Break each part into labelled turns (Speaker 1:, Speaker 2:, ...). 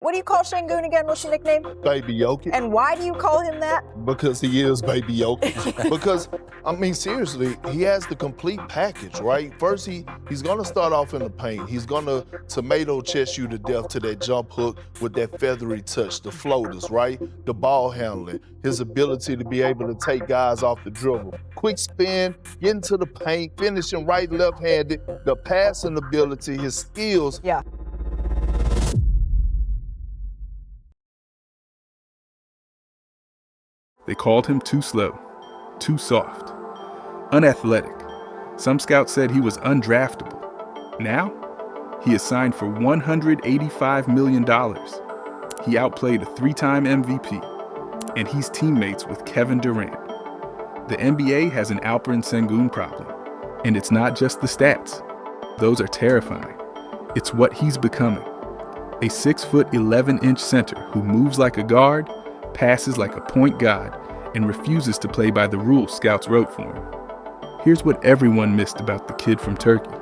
Speaker 1: What do you call Sengun again? What's your nickname?
Speaker 2: Baby Jokic.
Speaker 1: And why do you call him that?
Speaker 2: Because he is Baby Jokic. Because, I mean, seriously, he has the complete package, right? First, he's gonna start off in the paint. He's gonna tomato chest you to death to that jump hook with that feathery touch, the floaters, right? The ball handling, his ability to be able to take guys off the dribble. Quick spin, get into the paint, finishing right, left-handed, the passing ability, his skills.
Speaker 1: Yeah.
Speaker 3: They called him too slow, too soft, unathletic. Some scouts said he was undraftable. Now, he is signed for $185 million. He outplayed a 3-time MVP, and he's teammates with Kevin Durant. The NBA has an Alperen Sengun problem, and it's not just the stats. Those are terrifying. It's what he's becoming. A 6'11" center who moves like a guard, passes like a point guard, and refuses to play by the rules scouts wrote for him. Here's what everyone missed about the kid from Turkey,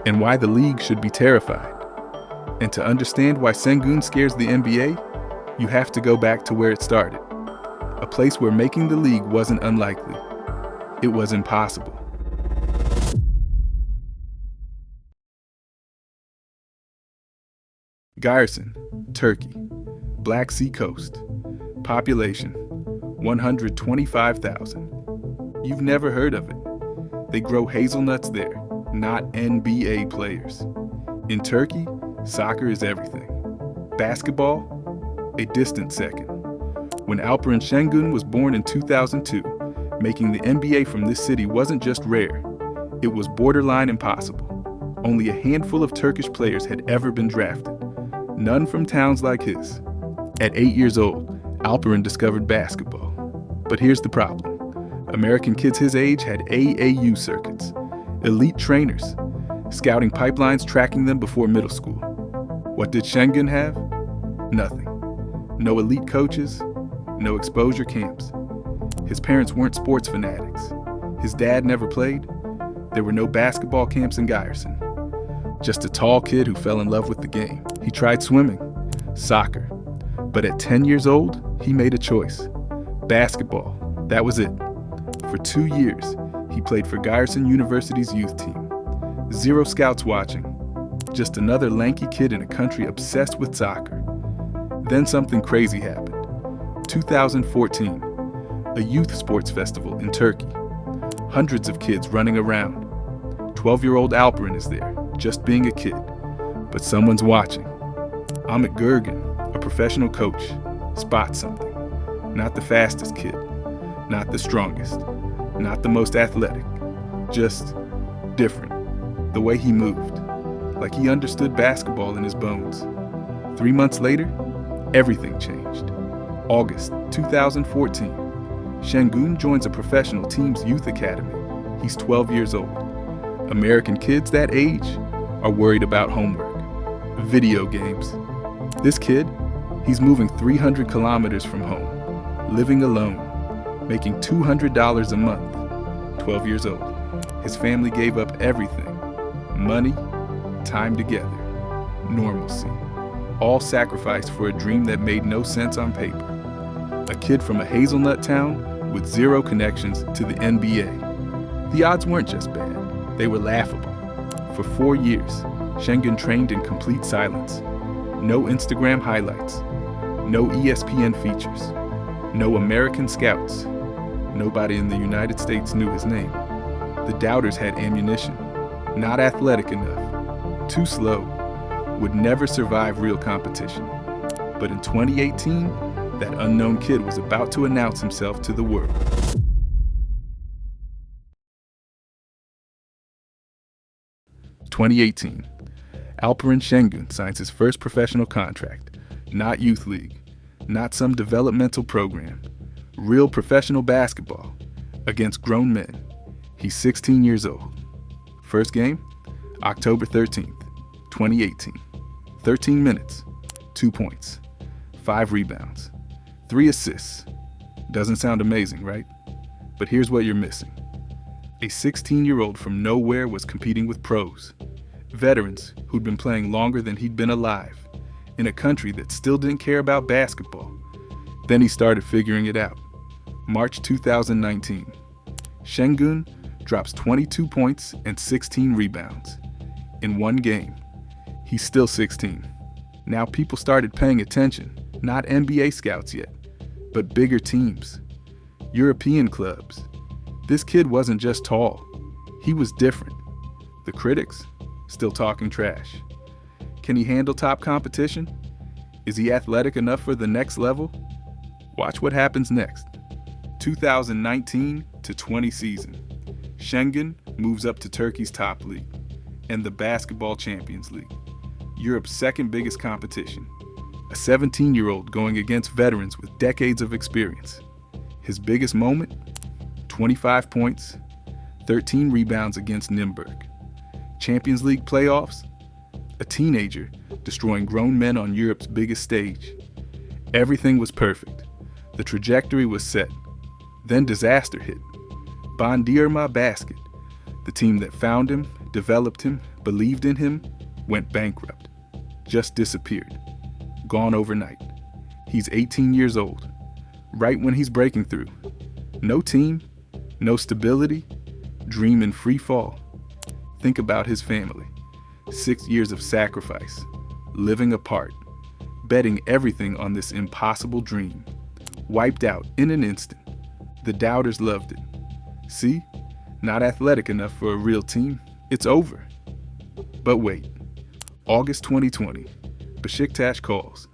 Speaker 3: and why the league should be terrified. And to understand why Sengun scares the NBA, you have to go back to where it started. A place where making the league wasn't unlikely. It was impossible. Garrison, Turkey, Black Sea coast. Population, 125,000. You've never heard of it. They grow hazelnuts there, not NBA players. In Turkey, soccer is everything. Basketball, a distant second. When Alperen Şengün was born in 2002, making the NBA from this city wasn't just rare, it was borderline impossible. Only a handful of Turkish players had ever been drafted, none from towns like his. At 8 years old, Alperen discovered basketball. But here's the problem. American kids his age had AAU circuits, elite trainers, scouting pipelines tracking them before middle school. What did Şengün have? Nothing. No elite coaches, no exposure camps. His parents weren't sports fanatics. His dad never played. There were no basketball camps in Garrison. Just a tall kid who fell in love with the game. He tried swimming, soccer. But at 10 years old, he made a choice. Basketball, that was it. For 2 years, he played for Garrison University's youth team. 0 scouts watching. Just another lanky kid in a country obsessed with soccer. Then something crazy happened. 2014, a youth sports festival in Turkey. Hundreds of kids running around. 12-year-old Alperen is there, just being a kid. But someone's watching. Ahmet Gürgen, a professional coach, spots something. Not the fastest kid, not the strongest, not the most athletic, just different. The way he moved, like he understood basketball in his bones. 3 months later, everything changed. August 2014, Şengün joins a professional team's youth academy. He's 12 years old. American kids that age are worried about homework, video games. This kid, he's moving 300 kilometers from home, living alone, making $200 a month, 12 years old. His family gave up everything, money, time together, normalcy, all sacrificed for a dream that made no sense on paper. A kid from a hazelnut town with 0 connections to the NBA. The odds weren't just bad, they were laughable. For 4 years, Şengün trained in complete silence. No Instagram highlights, no ESPN features, no American scouts. Nobody in the United States knew his name. The doubters had ammunition. Not athletic enough, too slow, would never survive real competition. But in 2018, that unknown kid was about to announce himself to the world. (2018) Alperen Şengün signs his first professional contract. Not youth league, not some developmental program. Real professional basketball against grown men. He's 16 years old. First game, October 13th, 2018. 13 minutes, 2 points, 5 rebounds, 3 assists. Doesn't sound amazing, right? But here's what you're missing. A 16-year-old from nowhere was competing with pros, veterans who'd been playing longer than he'd been alive, in a country that still didn't care about basketball. Then he started figuring it out. March 2019. Şengün drops 22 points and 16 rebounds in one game. He's still 16. Now people started paying attention, not NBA scouts yet, but bigger teams, European clubs. This kid wasn't just tall, he was different. The critics, still talking trash. Can he handle top competition? Is he athletic enough for the next level? Watch what happens next. 2019 to 20 season. Şengün moves up to Turkey's top league and the Basketball Champions League, Europe's second biggest competition. A 17-year-old going against veterans with decades of experience. His biggest moment? 25 points, 13 rebounds against Nürnberg. Champions League playoffs? A teenager destroying grown men on Europe's biggest stage. Everything was perfect. The trajectory was set. Then disaster hit. Bandırma Basket, the team that found him, developed him, believed in him, went bankrupt. Just disappeared. Gone overnight. He's 18 years old, right when he's breaking through. No team, no stability, dream in free fall. Think about his family. 6 years of sacrifice, living apart, betting everything on this impossible dream. Wiped out in an instant. The doubters loved it. See? Not athletic enough for a real team. It's over. But wait. August 2020. Beşiktaş calls,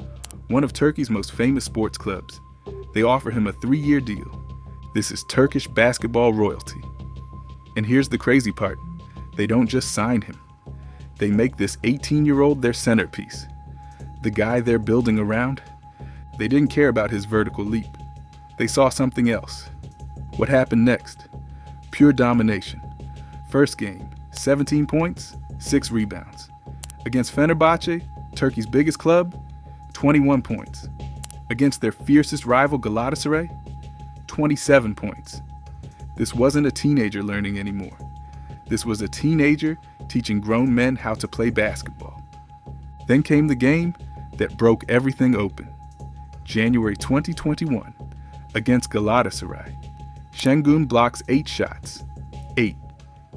Speaker 3: one of Turkey's most famous sports clubs. They offer him a 3-year deal. This is Turkish basketball royalty. And here's the crazy part. They don't just sign him. They make this 18-year-old their centerpiece. The guy they're building around. They didn't care about his vertical leap. They saw something else. What happened next? Pure domination. First game, 17 points, 6 rebounds. Against Fenerbahçe, Turkey's biggest club, 21 points. Against their fiercest rival Galatasaray, 27 points. This wasn't a teenager learning anymore. This was a teenager teaching grown men how to play basketball. Then came the game that broke everything open. January 2021, against Galatasaray. Şengün blocks 8 shots. 8.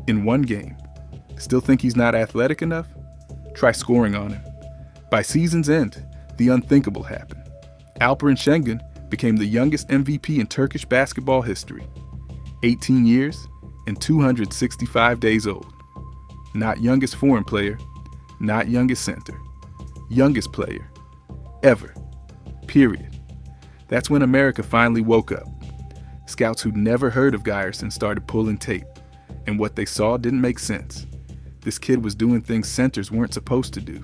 Speaker 3: In one game. Still think he's not athletic enough? Try scoring on him. By season's end, the unthinkable happened. Alperen Şengün became the youngest MVP in Turkish basketball history. 18 years and 265 days old. Not youngest foreign player, not youngest center. Youngest player. Ever. Period. That's when America finally woke up. Scouts who'd never heard of Guyerson started pulling tape, and what they saw didn't make sense. This kid was doing things centers weren't supposed to do.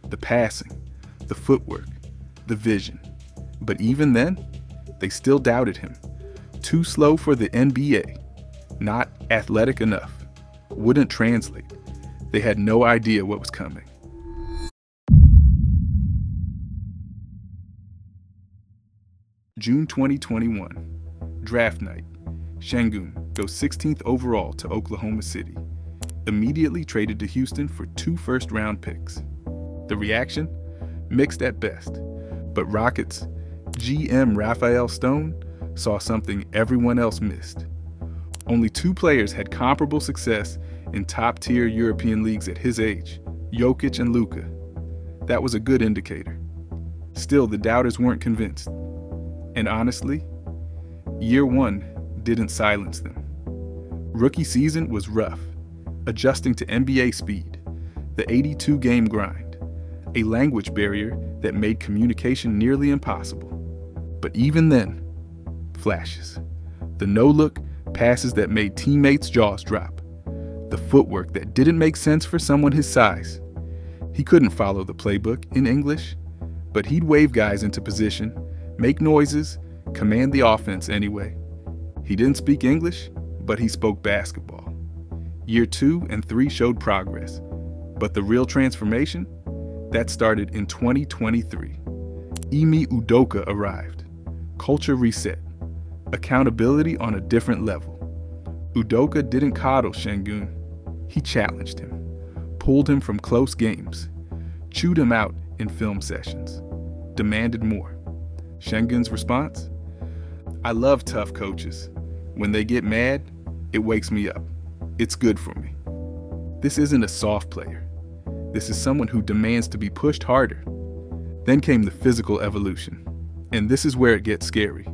Speaker 3: The passing, the footwork, the vision. But even then, they still doubted him. Too slow for the NBA. Not athletic enough. Wouldn't translate. They had no idea what was coming. June 2021. Draft night. Şengün goes 16th overall to Oklahoma City. Immediately traded to Houston for 2 first-round picks. The reaction? Mixed at best. But Rockets' GM Rafael Stone saw something everyone else missed. Only 2 players had comparable success in top-tier European leagues at his age, Jokic and Luka. That was a good indicator. Still, the doubters weren't convinced. And honestly, year 1 didn't silence them. Rookie season was rough, adjusting to NBA speed, the 82-game grind, a language barrier that made communication nearly impossible. But even then, flashes. The no-look passes that made teammates' jaws drop. The footwork that didn't make sense for someone his size. He couldn't follow the playbook in English, but he'd wave guys into position, make noises, command the offense anyway. He didn't speak English, but he spoke basketball. Year 2 and 3 showed progress, but the real transformation? That started in 2023. Emi Udoka arrived. Culture reset. Accountability on a different level. Udoka didn't coddle Şengün. He challenged him, pulled him from close games, chewed him out in film sessions, demanded more. Şengün's response? I love tough coaches. When they get mad, it wakes me up. It's good for me. This isn't a soft player. This is someone who demands to be pushed harder. Then came the physical evolution. And this is where it gets scary.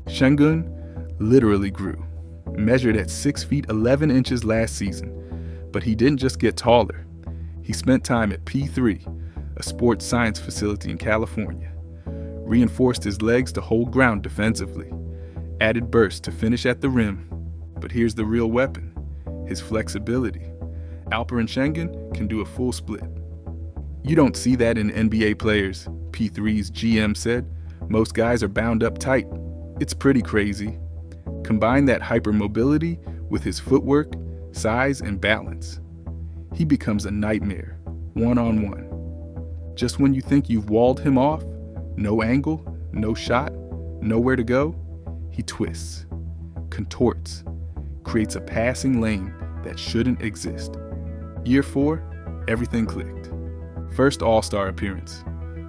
Speaker 3: Şengün literally grew, measured at 6 feet 11 inches last season. But he didn't just get taller. He spent time at P3, a sports science facility in California, reinforced his legs to hold ground defensively, added bursts to finish at the rim. But here's the real weapon, his flexibility. Alperen Şengün can do a full split. You don't see that in NBA players, P3's GM said. Most guys are bound up tight. It's pretty crazy. Combine that hypermobility with his footwork, size, and balance. He becomes a nightmare, one-on-one. Just when you think you've walled him off, no angle, no shot, nowhere to go, he twists, contorts, creates a passing lane that shouldn't exist. Year 4, everything clicked. First All-Star appearance,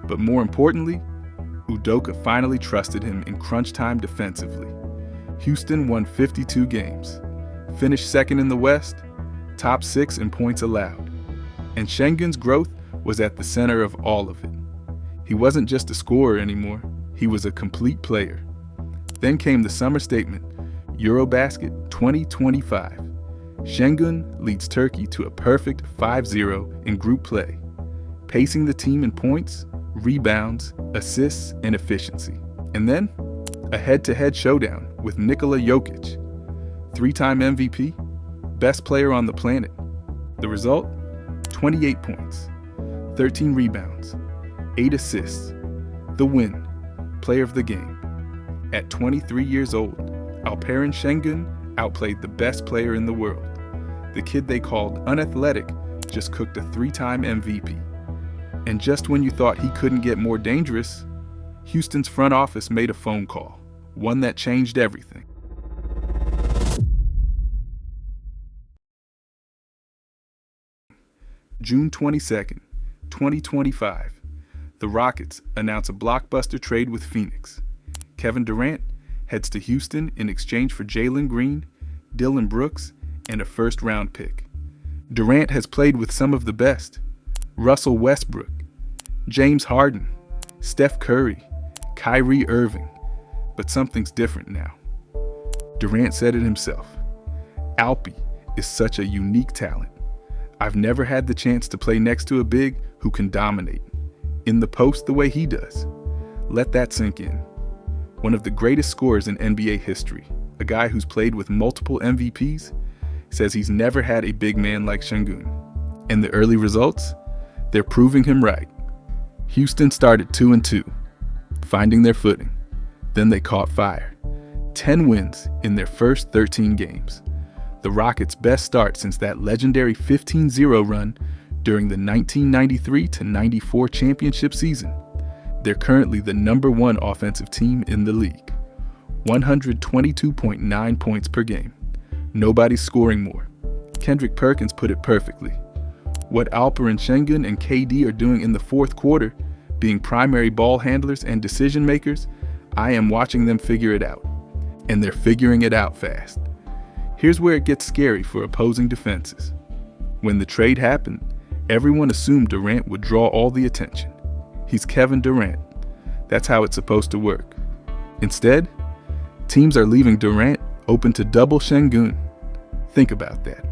Speaker 3: but more importantly, Udoka finally trusted him in crunch time defensively. Houston won 52 games, finished second in the West, top 6 in points allowed. And Şengün's growth was at the center of all of it. He wasn't just a scorer anymore, he was a complete player. Then came the summer statement, Eurobasket 2025. Şengün leads Turkey to a perfect 5-0 in group play, pacing the team in points, rebounds, assists, and efficiency. And then, a head-to-head showdown with Nikola Jokic, 3-time MVP, best player on the planet. The result? 28 points, 13 rebounds, 8 assists. The win, player of the game. At 23 years old, Alperen Şengün outplayed the best player in the world. The kid they called unathletic just cooked a 3-time MVP. And just when you thought he couldn't get more dangerous, Houston's front office made a phone call, one that changed everything. June 22nd, 2025, the Rockets announce a blockbuster trade with Phoenix. Kevin Durant heads to Houston in exchange for Jalen Green, Dillon Brooks, and a first-round pick. Durant has played with some of the best: Russell Westbrook, James Harden, Steph Curry, Kyrie Irving. But something's different now. Durant said it himself. Alpi is such a unique talent. I've never had the chance to play next to a big who can dominate in the post the way he does. Let that sink in. One of the greatest scorers in NBA history, a guy who's played with multiple MVPs, says he's never had a big man like Şengün. And the early results? They're proving him right. Houston started 2-2, finding their footing. Then they caught fire. 10 wins in their first 13 games. The Rockets' best start since that legendary 15-0 run during the 1993-94 championship season. They're currently the #1 offensive team in the league. 122.9 points per game. Nobody's scoring more. Kendrick Perkins put it perfectly. What Alperen Şengün and KD are doing in the fourth quarter, being primary ball handlers and decision makers, I am watching them figure it out. And they're figuring it out fast. Here's where it gets scary for opposing defenses. When the trade happened, everyone assumed Durant would draw all the attention. He's Kevin Durant. That's how it's supposed to work. Instead, teams are leaving Durant open to double Şengün. Think about that.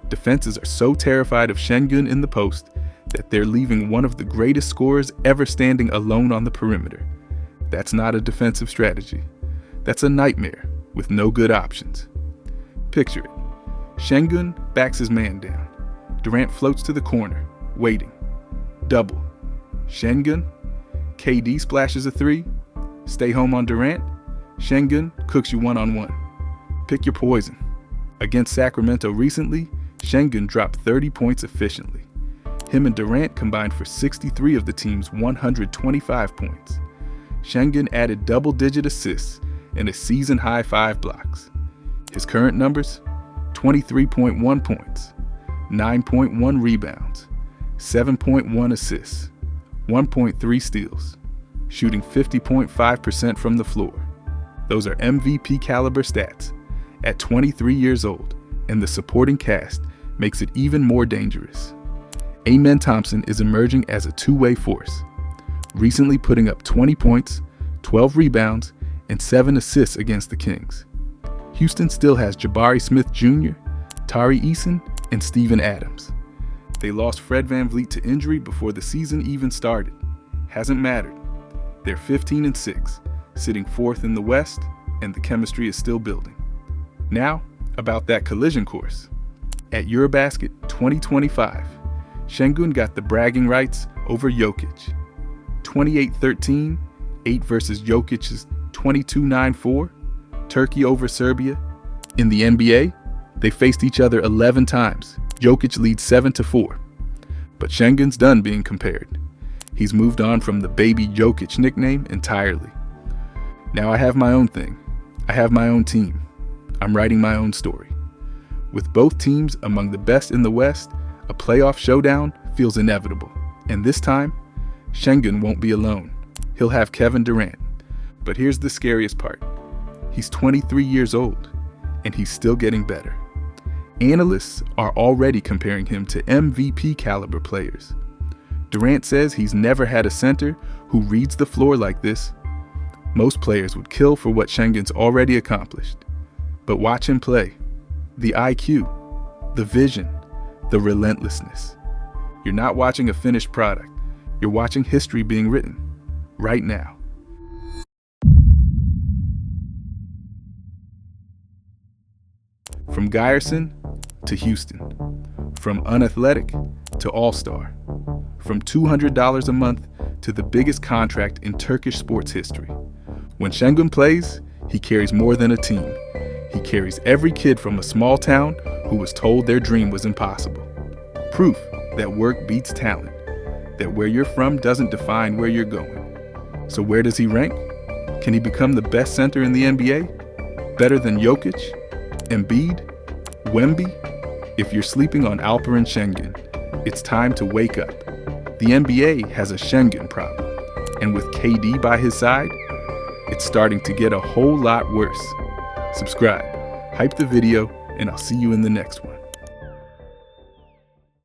Speaker 3: Defenses are so terrified of Şengün in the post that they're leaving one of the greatest scorers ever standing alone on the perimeter. That's not a defensive strategy. That's a nightmare with no good options. Picture it. Şengün backs his man down. Durant floats to the corner, waiting. Double. Şengün. KD splashes a 3. Stay home on Durant. Şengün cooks you one-on-one. Pick your poison. Against Sacramento recently, Şengün dropped 30 points efficiently. Him and Durant combined for 63 of the team's 125 points. Şengün added double-digit assists and a season-high 5 blocks. His current numbers? 23.1 points, 9.1 rebounds, 7.1 assists, 1.3 steals, shooting 50.5% from the floor. Those are MVP caliber stats at 23 years old, and the supporting cast makes it even more dangerous. Amen Thompson is emerging as a two-way force, recently putting up 20 points, 12 rebounds, and 7 assists against the Kings. Houston still has Jabari Smith Jr., Tari Eason, and Steven Adams. They lost Fred VanVleet to injury before the season even started. Hasn't mattered. They're 15-6, sitting 4th in the West, and the chemistry is still building. Now, about that collision course. At Eurobasket 2025, Şengün got the bragging rights over Jokic. 28-13, 8 versus Jokic's 22-9-4, Turkey over Serbia. In the NBA, they faced each other 11 times. Jokic leads 7-4. But Şengün's done being compared. He's moved on from the Baby Jokic nickname entirely. Now I have my own thing. I have my own team. I'm writing my own story. With both teams among the best in the West, a playoff showdown feels inevitable. And this time, Şengün won't be alone. He'll have Kevin Durant. But here's the scariest part. He's 23 years old, and he's still getting better. Analysts are already comparing him to MVP caliber players. Durant says he's never had a center who reads the floor like this. Most players would kill for what Şengün's already accomplished. But watch him play. The IQ, the vision, the relentlessness. You're not watching a finished product. You're watching history being written right now. From Guyerson to Houston, from unathletic to all-star, from $200 a month to the biggest contract in Turkish sports history. When Şengün plays, he carries more than a team. He carries every kid from a small town who was told their dream was impossible. Proof that work beats talent, that where you're from doesn't define where you're going. So where does he rank? Can he become the best center in the NBA? Better than Jokic, Embiid, Wemby? If you're sleeping on Alperen Şengün, it's time to wake up. The NBA has a Şengün problem, and with KD by his side, it's starting to get a whole lot worse. Subscribe, hype the video, and I'll see you in the next one.